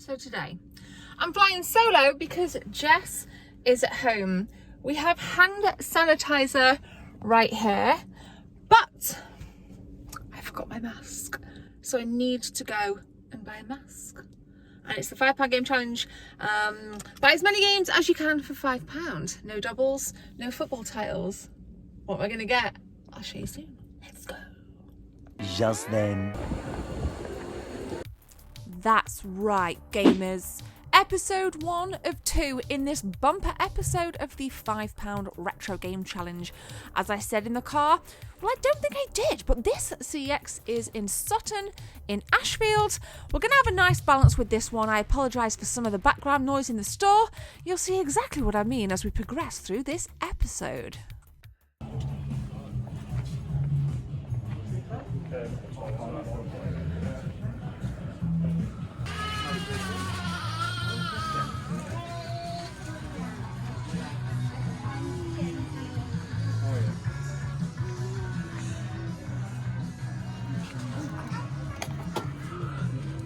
So today, I'm flying solo because Jess is at home. We have hand sanitizer right here, but I forgot my mask. So I need to go and buy a mask. And it's the £5 game challenge. Buy as many games as you can for £5. No doubles, no football titles. What am I gonna get? I'll show you soon. Let's go. Just then. That's right, gamers. Episode 1 of 2 in this bumper episode of the £5 Retro Game Challenge. As I said in the car, well, I don't think I did, but this CEX is in Sutton, in Ashfield. We're going to have a nice balance with this one. I apologise for some of the background noise in the store. You'll see exactly what I mean as we progress through this episode.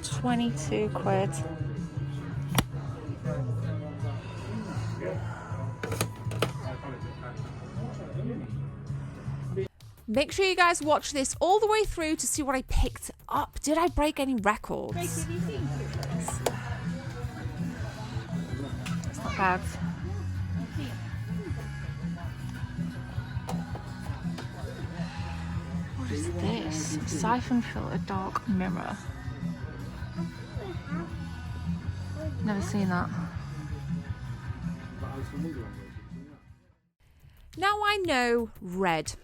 £22. Make sure you guys watch this all the way through to see what I picked up. Did I break any records? It's not bad. What is this? Siphon filter dark mirror. Never seen that. Now I know Red.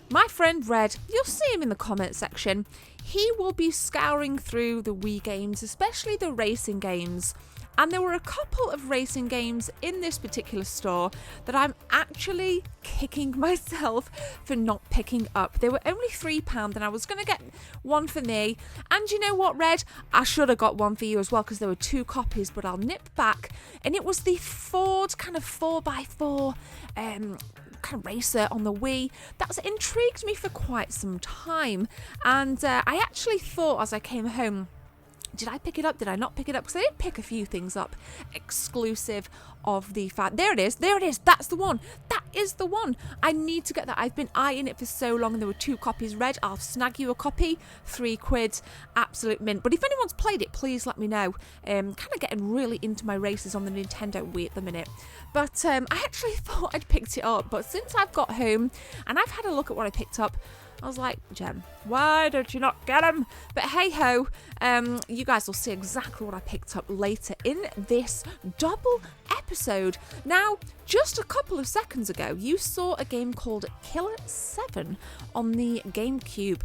My friend Red, you'll see him in the comment section. He will be scouring through the Wii games, especially the racing games. And there were a couple of racing games in this particular store that I'm actually kicking myself for not picking up. They were only £3 and I was going to get one for me. And you know what, Red? I should have got one for you as well because there were 2 copies, but I'll nip back. And it was the Ford kind of 4x4 kind of racer on the Wii that's intrigued me for quite some time. And I actually thought as I came home, did I pick it up? Did I not pick it up? Because I did pick a few things up exclusive of the fact. There it is. That's the one. That is the one. I need to get that. I've been eyeing it for so long and there were 2 copies. Red, I'll snag you a copy. £3. Absolute mint. But if anyone's played it, please let me know. Kind of getting really into my races on the Nintendo Wii at the minute. But I actually thought I'd picked it up. But since I've got home and I've had a look at what I picked up, I was like, Jem, why don't you not get them? But hey ho, you guys will see exactly what I picked up later in this double episode. Now, just a couple of seconds ago, you saw a game called Killer 7 on the GameCube.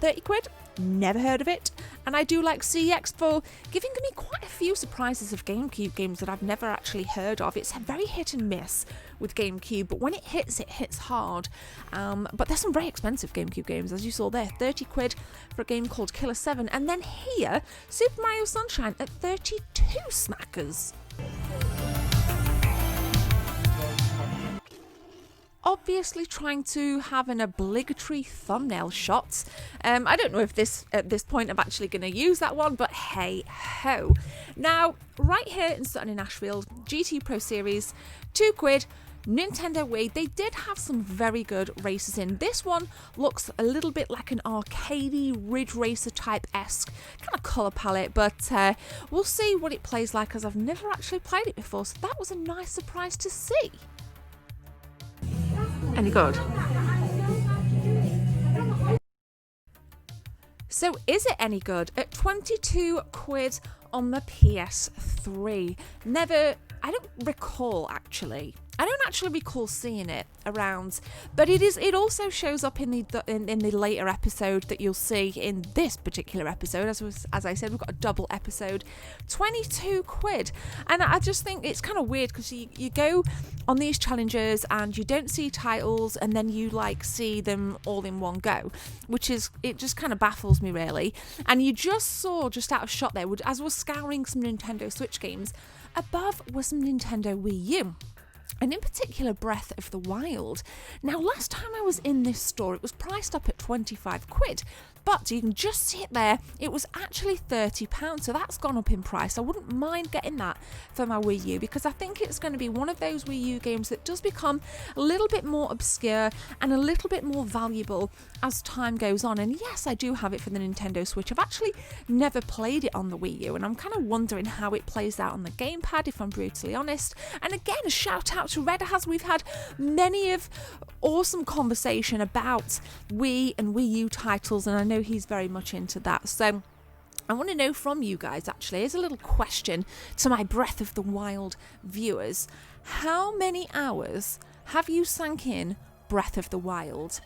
£30. Never heard of it. And I do like CEX for giving me quite a few surprises of GameCube games that I've never actually heard of. It's very hit and miss with GameCube, but when it hits hard. But there's some very expensive GameCube games, as you saw there. £30 for a game called Killer 7. And then here, Super Mario Sunshine at 32 smackers. Obviously trying to have an obligatory thumbnail shot. I don't know if at this point I'm actually going to use that one, but hey ho. Now, right here in Sutton in Ashfield, GT Pro Series, £2, Nintendo Wii. They did have some very good races in. This one looks a little bit like an arcadey Ridge Racer type-esque kind of colour palette, but we'll see what it plays like as I've never actually played it before, so that was a nice surprise to see. Any good? So is it any good? At £22 on the PS3. I don't recall actually. I don't actually recall seeing it around, but it also shows up in the later episode that you'll see in this particular episode. As I said, we've got a double episode. £22, and I just think it's kind of weird because you go on these challenges and you don't see titles, and then you see them all in one go, it just kind of baffles me really. And you just saw just out of shot there, as we're scouring some Nintendo Switch games, above was some Nintendo Wii U. And in particular, Breath of the Wild. Now, last time I was in this store, it was priced up at £25. but you can just see it there. It was actually £30, so that's gone up in price. I wouldn't mind getting that for my Wii U, because I think it's going to be one of those Wii U games that does become a little bit more obscure and a little bit more valuable as time goes on. And yes, I do have it for the Nintendo Switch. I've actually never played it on the Wii U, and I'm kind of wondering how it plays out on the gamepad, if I'm brutally honest. And again, a shout out to Red, as we've had many of awesome conversation about Wii and Wii U titles, and I know he's very much into that. So I want to know from you guys, actually, as a little question to my Breath of the Wild viewers, how many hours have you sunk in Breath of the Wild?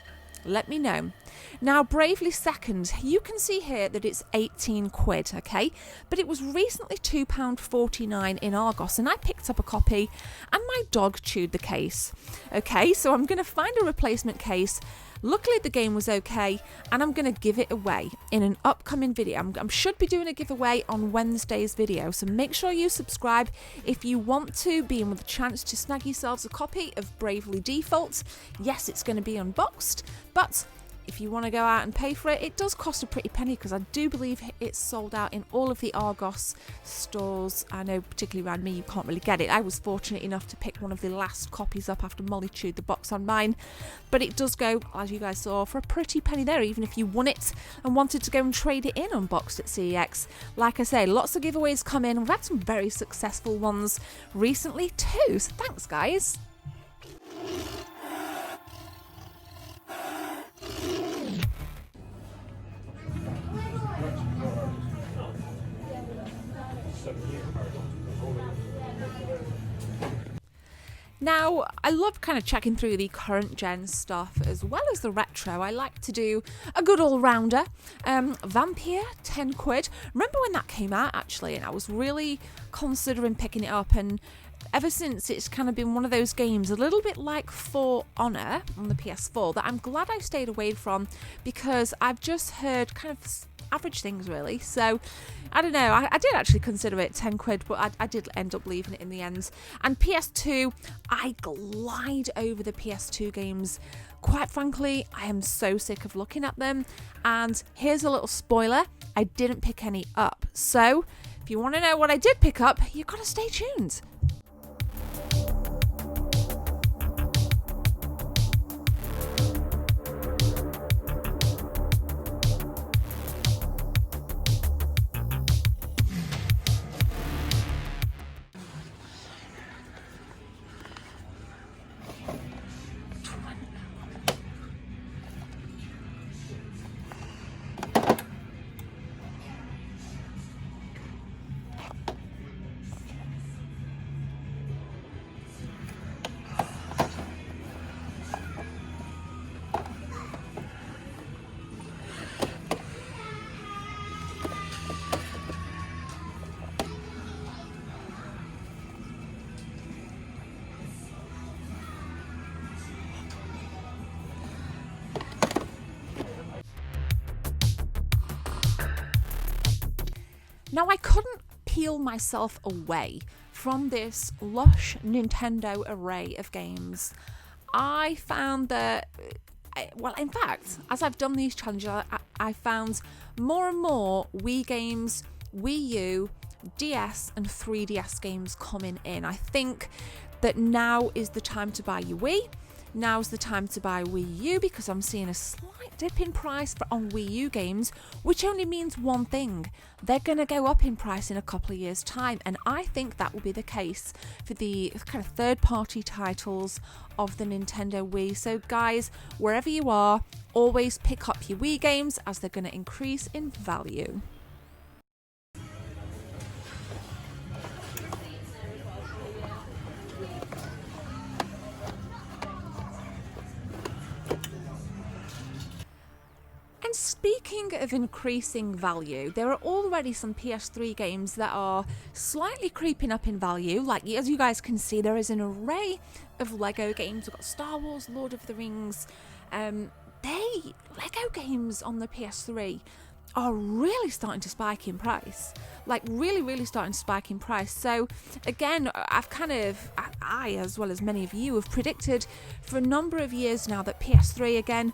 Let me know. Now, Bravely Second, you can see here that it's 18 quid, okay? But it was recently £2.49 in Argos, and I picked up a copy and my dog chewed the case. Okay, so I'm going to find a replacement case. Luckily, the game was okay, and I'm going to give it away in an upcoming video. I should be doing a giveaway on Wednesday's video, so make sure you subscribe if you want to be in with a chance to snag yourselves a copy of Bravely Default. Yes, it's going to be unboxed, but if you want to go out and pay for it, it does cost a pretty penny, because I do believe it's sold out in all of the Argos stores. I know particularly around me you can't really get it. I was fortunate enough to pick one of the last copies up after Molly chewed the box on mine, but it does go, as you guys saw, for a pretty penny there, even if you won it and wanted to go and trade it in unboxed at CEX. Like I say, lots of giveaways come in. We've had some very successful ones recently too, so thanks guys. Now, I love kind of checking through the current gen stuff as well as the retro. I like to do a good all-rounder. Vampire, 10 quid. Remember when that came out, actually, and I was really considering picking it up, and ever since it's kind of been one of those games, a little bit like For Honor on the PS4, that I'm glad I stayed away from, because I've just heard kind of average things, really. So I don't know, I did actually consider it 10 quid, but I did end up leaving it in the end. And PS2, I glide over the PS2 games. Quite frankly, I am so sick of looking at them. And here's a little spoiler, I didn't pick any up. So if you want to know what I did pick up, you've got to stay tuned. Now, I couldn't peel myself away from this lush Nintendo array of games. I found that, well, in fact, as I've done these challenges, I found more and more Wii games, Wii U, DS and 3DS games coming in. I think that now is the time to buy your Wii. Now's the time to buy Wii U, because I'm seeing a slight dip in price on Wii U games, which only means one thing: they're going to go up in price in a couple of years' time, and I think that will be the case for the kind of third-party titles of the Nintendo Wii. So guys, wherever you are, always pick up your Wii games, as they're going to increase in value. And speaking of increasing value, there are already some PS3 games that are slightly creeping up in value. Like, as you guys can see, there is an array of Lego games. We've got Star Wars, Lord of the Rings. Lego games on the PS3 are really starting to spike in price. Like, really starting to spike in price. So again, I, as well as many of you, have predicted for a number of years now that PS3, again,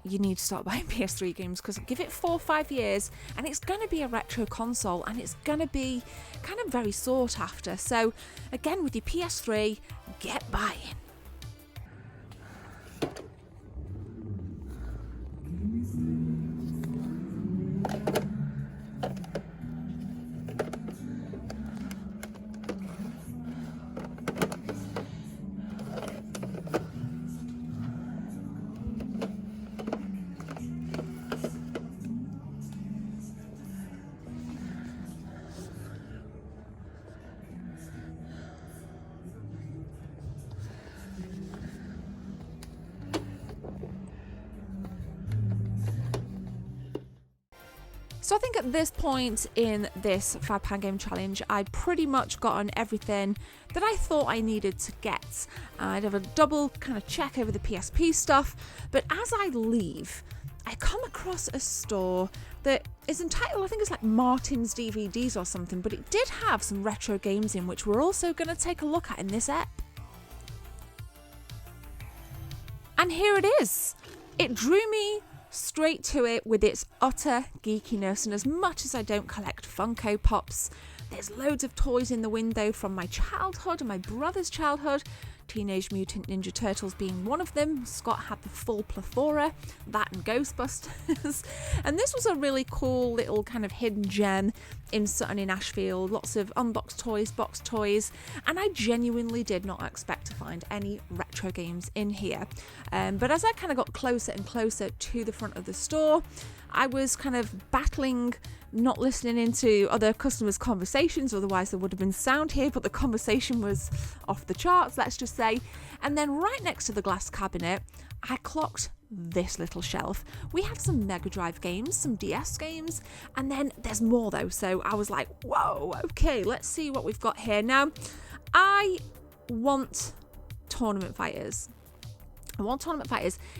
you need to start buying PS3 games, because give it 4 or 5 years and it's going to be a retro console and it's going to be kind of very sought after. So again, with your PS3, get buying. So I think at this point in this £5 game challenge, I'd pretty much gotten everything that I thought I needed to get. I'd have a double kind of check over the PSP stuff, but as I leave, I come across a store that is entitled, I think it's like Martin's DVDs or something, but it did have some retro games in, which we're also going to take a look at in this ep. And here it is. It drew me straight to it with its utter geekiness, and as much as I don't collect Funko Pops, there's loads of toys in the window from my childhood and my brother's childhood, Teenage Mutant Ninja Turtles being one of them. Scott had the full plethora, that and Ghostbusters. And this was a really cool little kind of hidden gem in Sutton in Ashfield. Lots of unboxed toys, boxed toys, and I genuinely did not expect to find any retro games in here. But as I kind of got closer and closer to the front of the store, I was kind of battling not listening into other customers' conversations, otherwise there would have been sound here, but the conversation was off the charts, let's just say. And then right next to the glass cabinet, I clocked this little shelf. We have some Mega Drive games, some DS games, and then there's more though. So I was like, whoa, okay, let's see what we've got here. Now, I want Tournament Fighters.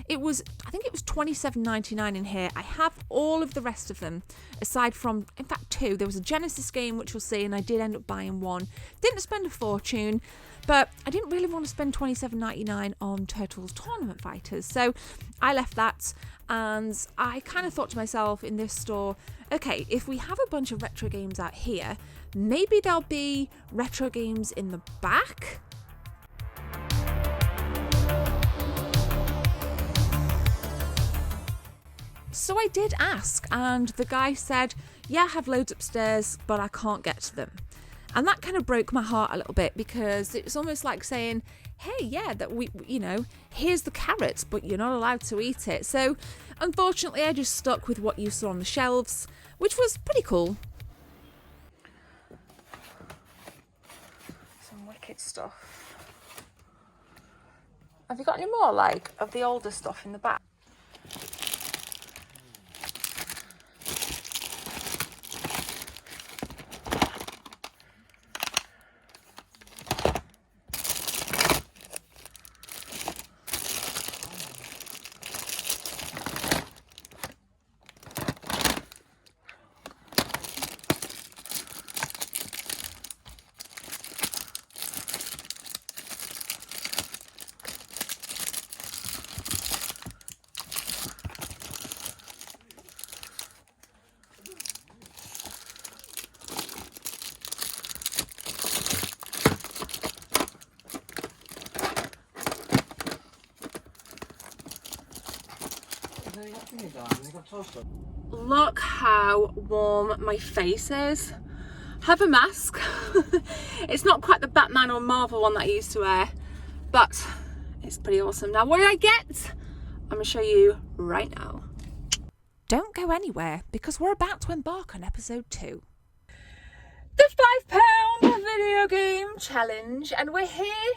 It was, I think it was $27.99 in here. I have all of the rest of them, aside from, in fact, 2. There was a Genesis game, which you'll see, and I did end up buying 1. Didn't spend a fortune, but I didn't really want to spend $27.99 on Turtles Tournament Fighters. So I left that, and I kind of thought to myself in this store, okay, if we have a bunch of retro games out here, maybe there'll be retro games in the back. So I did ask, and the guy said, yeah, I have loads upstairs, but I can't get to them. And that kind of broke my heart a little bit, because it's almost like saying, hey, yeah, that we, here's the carrot, but you're not allowed to eat it. So unfortunately, I just stuck with what you saw on the shelves, which was pretty cool. Some wicked stuff. Have you got any more, of the older stuff in the back? Look how warm my face is. Have a mask. It's not quite the Batman or Marvel one that I used to wear, but it's pretty awesome. Now, what did I get? I'm going to show you right now. Don't go anywhere, because we're about to embark on episode 2. The £5 video game challenge, and we're here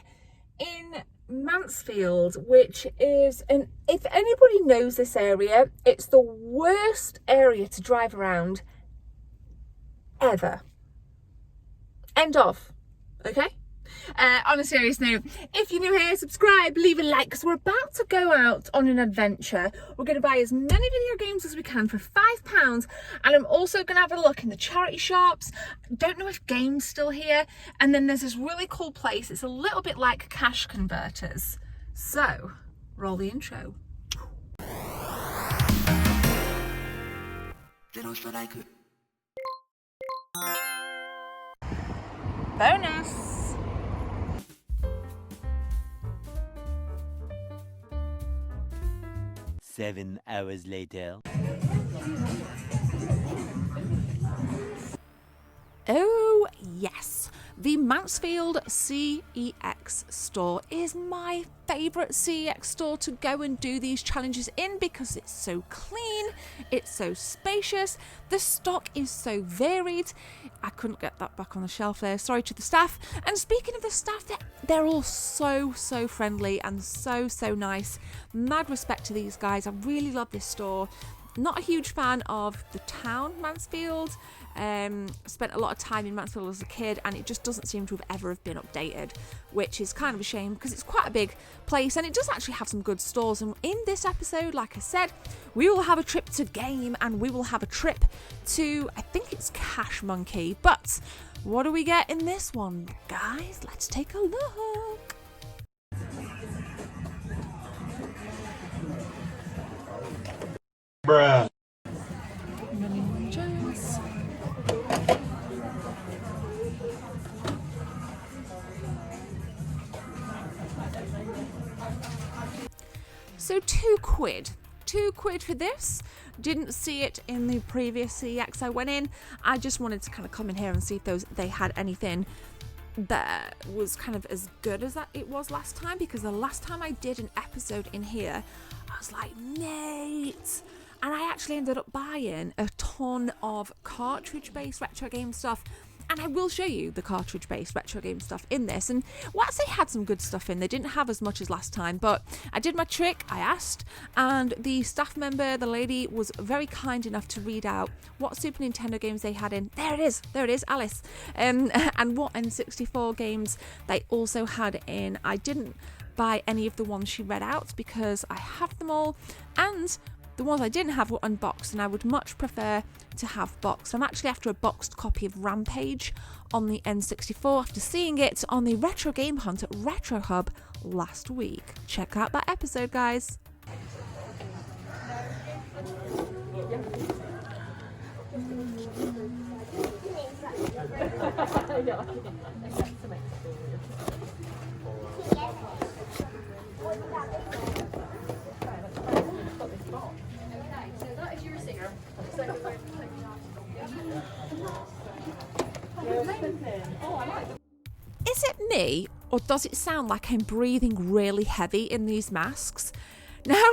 in Mansfield, which is if anybody knows this area, it's the worst area to drive around ever. End of. Okay? On a serious note, if you're new here, subscribe, leave a like, because we're about to go out on an adventure. We're going to buy as many video games as we can for £5, and I'm also going to have a look in the charity shops. Don't know if Game's still here. And then there's this really cool place. It's a little bit like Cash Converters. So, roll the intro. Bonus. Seven hours later. Oh, yes. The Mansfield CEX store is my favourite CEX store to go and do these challenges in because it's so clean, it's so spacious, the stock is so varied. I couldn't get that back on the shelf there, sorry to the staff. And speaking of the staff, they're all so friendly and so nice. Mad respect to these guys. I really love this store. Not a huge fan of the town Mansfield. Spent a lot of time in Mansfield as a kid and it just doesn't seem to have ever been updated, which is kind of a shame because it's quite a big place and it does actually have some good stores. And in this episode, like I said, we will have a trip to Game and we will have a trip to, I think it's Cash Monkey. But what do we get in this one, guys? Let's take a look. Bruh. So £2 for this. Didn't see it in the previous CX I went in. I just wanted to kind of come in here and see if they had anything that was kind of as good as that it was last time, because the last time I did an episode in here, I was like, Nate. And I actually ended up buying a ton of cartridge-based retro game stuff. And I will show you the cartridge-based retro game stuff in this. And whilst they had some good stuff in, they didn't have as much as last time. But I did my trick, I asked, and the staff member, the lady, was very kind enough to read out what Super Nintendo games they had in. There it is, Alice. And what N64 games they also had in. I didn't buy any of the ones she read out because I have them all. And the ones I didn't have were unboxed, and I would much prefer to have boxed. I'm actually after a boxed copy of Rampage on the N64 after seeing it on the Retro Game Hunt at Retro Hub last week. Check out that episode, guys. Is it me, or does it sound like I'm breathing really heavy in these masks? Now,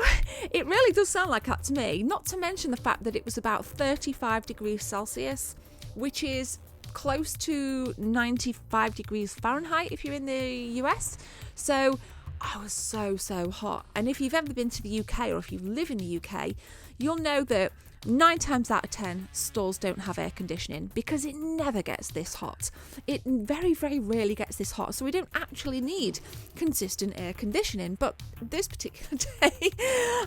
it really does sound like that to me, not to mention the fact that it was about 35 degrees Celsius, which is close to 95 degrees Fahrenheit if you're in the US. So I was so hot. And if you've ever been to the UK, or if you live in the UK, you'll know that 9 times out of 10 stores don't have air conditioning because it never gets this hot. It very rarely gets this hot, so we don't actually need consistent air conditioning. But this particular day,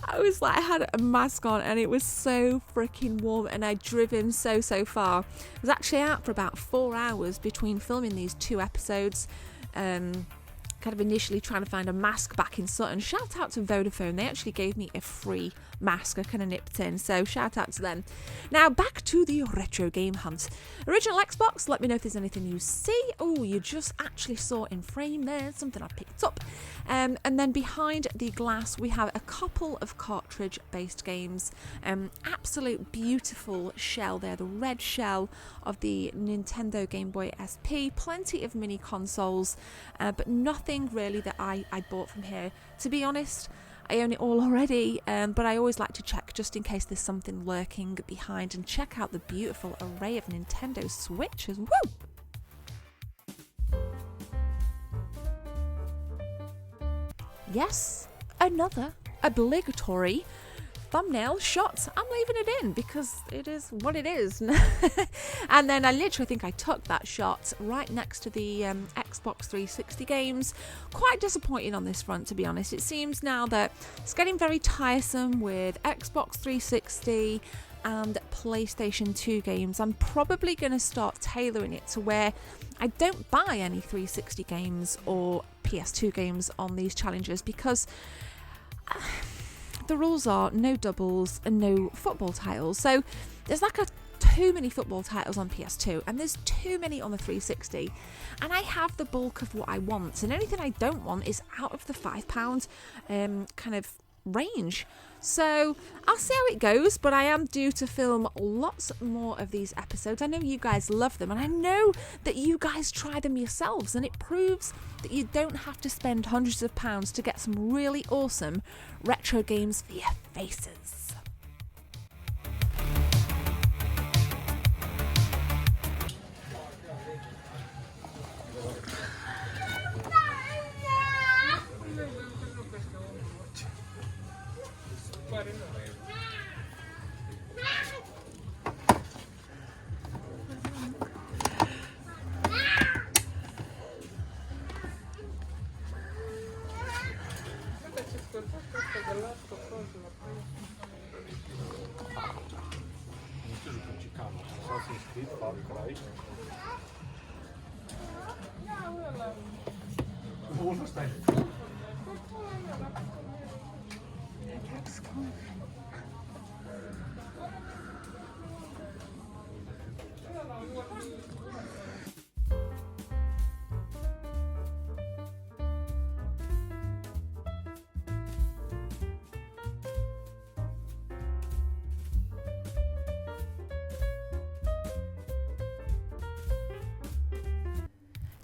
I had a mask on and it was so freaking warm, and I'd driven so far. I was actually out for about 4 hours between filming these 2 episodes. Kind of initially trying to find a mask back in Sutton. Shout out to Vodafone, they actually gave me a free mask. I kind of nipped in, so shout out to them. Now back to the Retro Game Hunt. Original Xbox, let me know if there's anything you see. Oh, you just actually saw in frame there, something I picked up. And then behind the glass we have a couple of cartridge based games. Absolute beautiful shell there, the red shell of the Nintendo Game Boy SP. Plenty of mini consoles, but nothing really that I bought from here. To be honest, I own it all already, but I always like to check just in case there's something lurking behind, and check out the beautiful array of Nintendo Switches. Woo! Yes, another obligatory thumbnail shot. I'm leaving it in because it is what it is. And then I literally think I took that shot right next to the Xbox 360 games. Quite disappointed on this front, to be honest. It seems now that it's getting very tiresome with Xbox 360 and PlayStation 2 games. I'm probably going to start tailoring it to where I don't buy any 360 games or PS2 games on these challenges, because the rules are no doubles and no football titles. So there's like too many football titles on PS2 and there's too many on the 360, and I have the bulk of what I want, and anything I don't want is out of the £5 kind of range. So I'll see how it goes, but I am due to film lots more of these episodes. I know you guys love them, and I know that you guys try them yourselves, and it proves that you don't have to spend hundreds of pounds to get some really awesome retro games for your faces.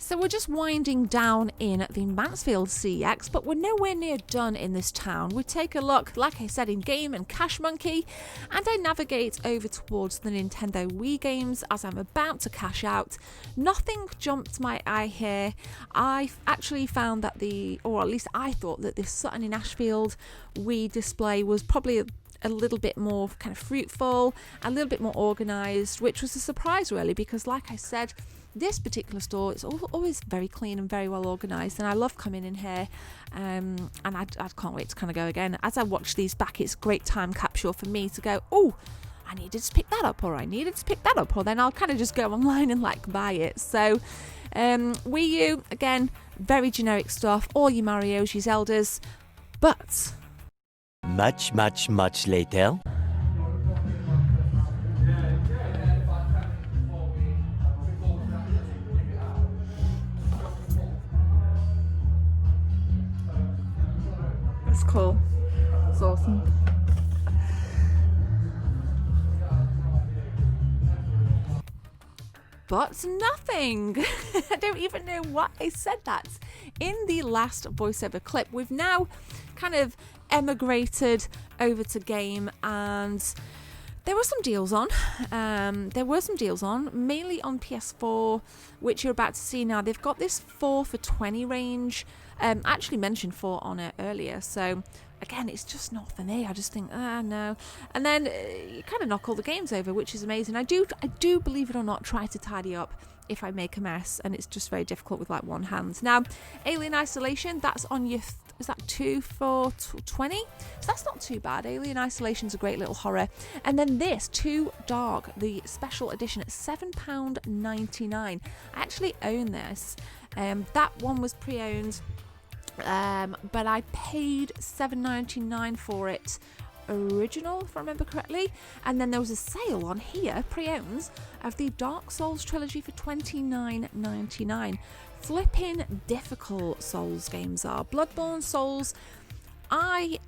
So we're just winding down in the Mansfield CX, but we're nowhere near done in this town. We take a look, like I said, in Game and Cash Monkey, and I navigate over towards the Nintendo Wii games as I'm about to cash out. Nothing jumped my eye here. I actually found that or at least I thought that this Sutton in Ashfield Wii display was probably a little bit more kind of fruitful, a little bit more organised, which was a surprise really, because like I said, this particular store is always very clean and very well organised, and I love coming in here, and I can't wait to kind of go again. As I watch these back, it's a great time capsule for me to go, oh, I needed to pick that up, or I needed to pick that up, or then I'll kind of just go online and like buy it. So Wii U, again, very generic stuff, all your Marios, your Zeldas, but Much, much, much later. That's cool. It's awesome. but nothing. I don't even know why I said that in the last voiceover clip. We've now kind of emigrated over to Game, and there were some deals on. Mainly on PS4, which you're about to see now. They've got this 4 for 20 range. I actually mentioned 4 on it earlier, so again, it's just not for me. I just think, no. And then you kind of knock all the games over, which is amazing. I do, believe it or not, try to tidy up if I make a mess, and it's just very difficult with like one hand. Now, Alien Isolation, that's on your, is that 2 for 20? So that's not too bad. Alien Isolation's a great little horror. And then this, Too Dark, the special edition at £7.99. I actually own this. That one was pre-owned. But I paid $7.99 for it original, if I remember correctly, and then there was a sale on here, pre-owns, of the Dark Souls trilogy for $29.99. Flipping difficult Souls games are. Bloodborne, Souls, I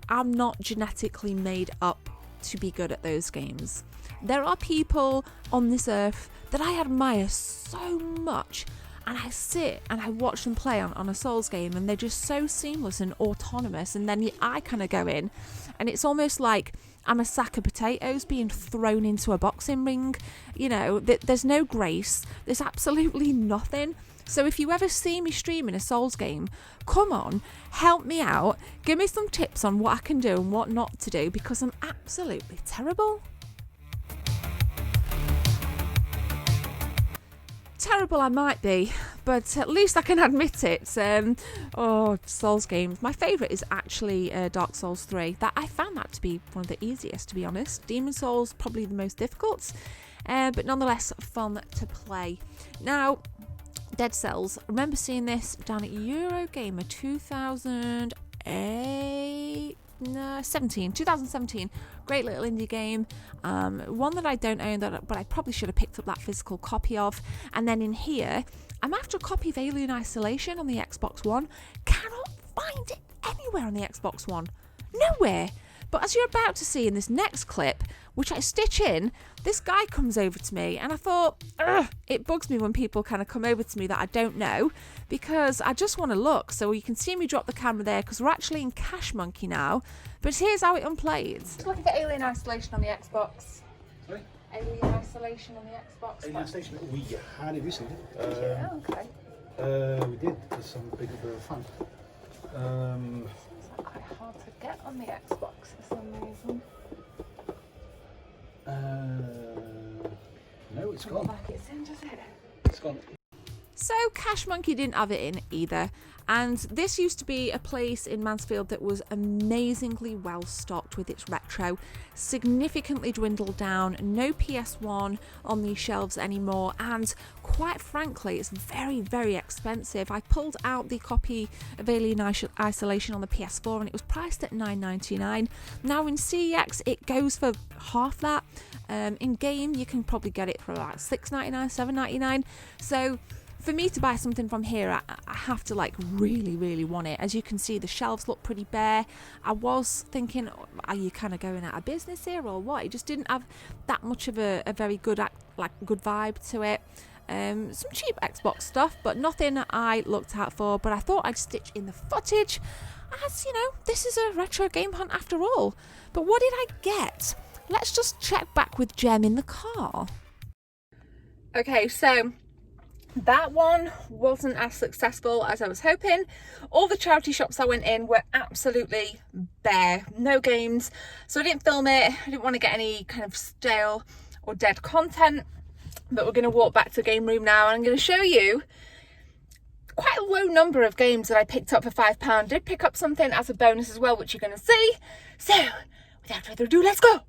am not genetically made up to be good at those games. There are people on this earth that I admire so much, and I sit and I watch them play on a Souls game, and they're just so seamless and autonomous, and then I kind of go in and it's almost like I'm a sack of potatoes being thrown into a boxing ring. You know, there's no grace, there's absolutely nothing. So if you ever see me streaming a Souls game, come on, help me out, give me some tips on what I can do and what not to do, because I'm absolutely terrible. Terrible I might be, but at least I can admit it. Souls games. My favourite is actually Dark Souls 3. That I found that to be one of the easiest, to be honest. Demon Souls probably the most difficult, but nonetheless fun to play. Now, Dead Cells. I remember seeing this down at Eurogamer 2008. 2017. Great little indie game. One that I don't own, but I probably should have picked up that physical copy of. And then in here, I'm after a copy of Alien Isolation on the Xbox One. Cannot find it anywhere on the Xbox One. Nowhere. But as you're about to see in this next clip, which I stitch in, this guy comes over to me and I thought, it bugs me when people kind of come over to me that I don't know, because I just want to look. So you can see me drop the camera there because we're actually in Cash Monkey now. But here's how it unplayed. Just looking for Alien Isolation on the Xbox. Sorry? Alien Isolation on the Xbox. Alien Isolation, we had it recently. Okay. We did, because I'm a big fan. It's quite hard to get on the Xbox for some reason. No, it's gone. Like it's in, does it? It's gone. So Cash Monkey didn't have it in either, and this used to be a place in Mansfield that was amazingly well stocked with its retro, significantly dwindled down, no PS1 on these shelves anymore, and quite frankly it's very, very expensive. I pulled out the copy of Alien Isolation on the PS4 and it was priced at $9.99. Now in CEX it goes for half that. In game you can probably get it for about $6.99, $7.99. So for me to buy something from here, I have to like really, really want it. As you can see, the shelves look pretty bare. I was thinking, are you kind of going out of business here or what? It just didn't have that much of a very good good vibe to it. Some cheap Xbox stuff, but nothing I looked out for. But I thought I'd stitch in the footage, as you know, this is a retro game hunt after all. But what did I get? Let's just check back with Jem in the car. Okay, so that one wasn't as successful as I was hoping. All the charity shops I went in were absolutely bare, no games, so I didn't film it. I didn't want to get any kind of stale or dead content, but we're going to walk back to the game room now and I'm going to show you quite a low number of games that I picked up for £5. Did pick up something as a bonus as well, which you're going to see. So without further ado, let's go.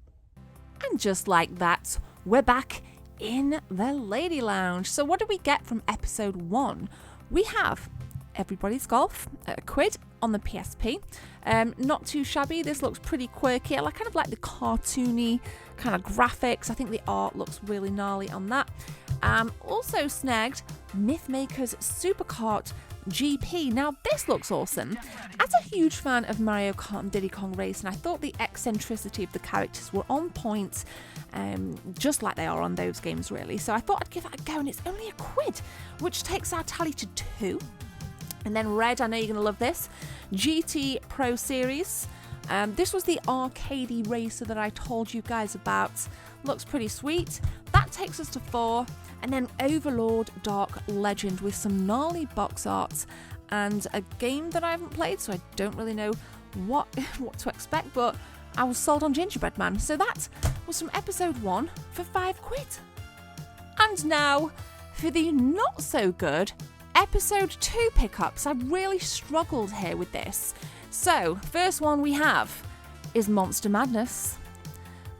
And just like that, we're back in the Lady Lounge. So what did we get from episode 1? We have Everybody's Golf at £1 on the PSP. Not too shabby. This looks pretty quirky. I kind of like the cartoony kind of graphics. I think the art looks really gnarly on that. Also snagged Mythmaker's Super Kart GP. Now this looks awesome. As a huge fan of Mario Kart and Diddy Kong Racing, I thought the eccentricity of the characters were on point, just like they are on those games really. So I thought I'd give it a go, and it's only £1, which takes our tally to 2. And then red, I know you're going to love this, GT Pro Series. This was the arcadey racer that I told you guys about. Looks pretty sweet. That takes us to 4. And then Overlord Dark Legend with some gnarly box art and a game that I haven't played, so I don't really know what to expect, but I was sold on Gingerbread Man. So that was from episode 1 for £5. And now for the not so good episode 2 pickups. I really struggled here with this. So first one we have is Monster Madness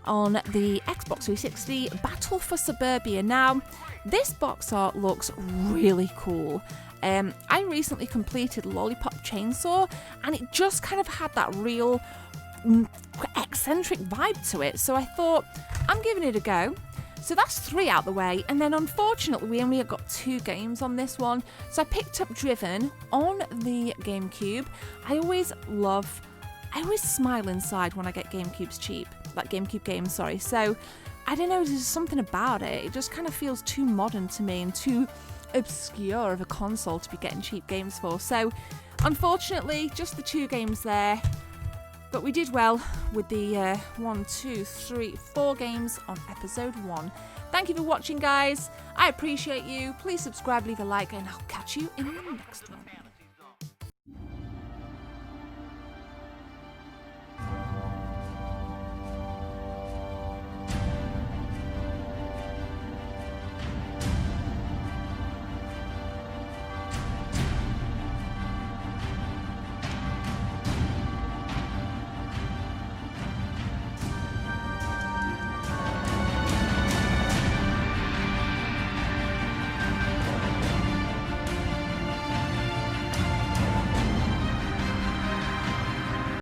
on the Xbox 360, Battle for Suburbia. Now this box art looks really cool. I recently completed Lollipop Chainsaw and it just kind of had that real eccentric vibe to it, so I thought I'm giving it a go. So that's 3 out the way, and then unfortunately we only got 2 games on this one, so I picked up Driven on the GameCube. I always smile inside when I get GameCubes cheap, like GameCube games, sorry. So I don't know, there's something about it. It just kind of feels too modern to me and too obscure of a console to be getting cheap games for. So unfortunately, just the 2 games there. But we did well with the 4 games on episode 1. Thank you for watching, guys. I appreciate you. Please subscribe, leave a like, and I'll catch you in the next one.